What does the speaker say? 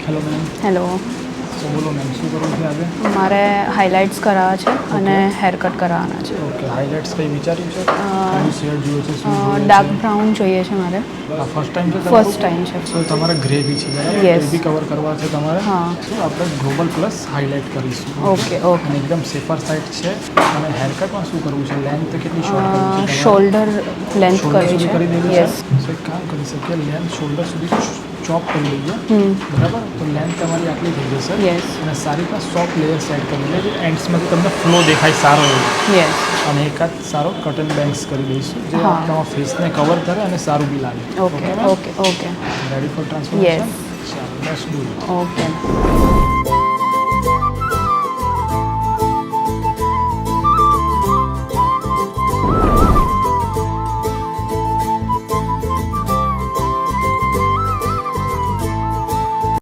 Hello ma'am. Hello. સો બોલો ma'am, શું કરવું છે આજે? મારે હાઇલાઇટ્સ કરાવવા છે અને હેર કટ કરાવવાના છે. ઓકે, હાઇલાઇટ્સ કંઈ વિચાર્યું છે? કયું શેડ જોઈએ છે, શું જોઈએ ડાર્ક છે? બ્રાઉન જોઈએ છે મારે. આ ફર્સ્ટ ટાઈમ છે તમારું? ફર્સ્ટ ટાઈમ છે. સો તમારે ગ્રે બી છે બરાબર? Yes. એ બી કવર કરવા છે તમારે? હા. સો આપણે ગ્લોબલ પ્લસ હાઇલાઇટ કરીશું. Okay okay. અને એકદમ સેફર સાઇડ છે. અને હેરકટમાં શું કરવું છે? લેન્થ કેટલી શોર્ટ કરવી છે તમારે? શોલ્ડર લેન્થ શોલ્ડર કરવી સુધી છે. કરી દેવી છે? યસ. સો એક કામ કરી શકીએ, લેન્થ શોલ્ડર સુધી ચોપ કરી લઈએ. બરાબર, તો લેન્થ તમારી આટલી થઈ જશે. યસ. અને સારી રીતના સોફ્ટ લેયર સેટ કરી લે, એન્ડ્સમાંથી તમને ફ્લો દેખાય સારો એવો. યસ. અને એકાદ સારો કટન બેંગ્સ કરી દઈશું, જે હા. તમારા ફેસને કવર કરે અને સારું બી લાગે. Okay okay okay. Ready for transformation? Yes. ચાલો, લેટ્સ ડુ ઇટ. ઓકે.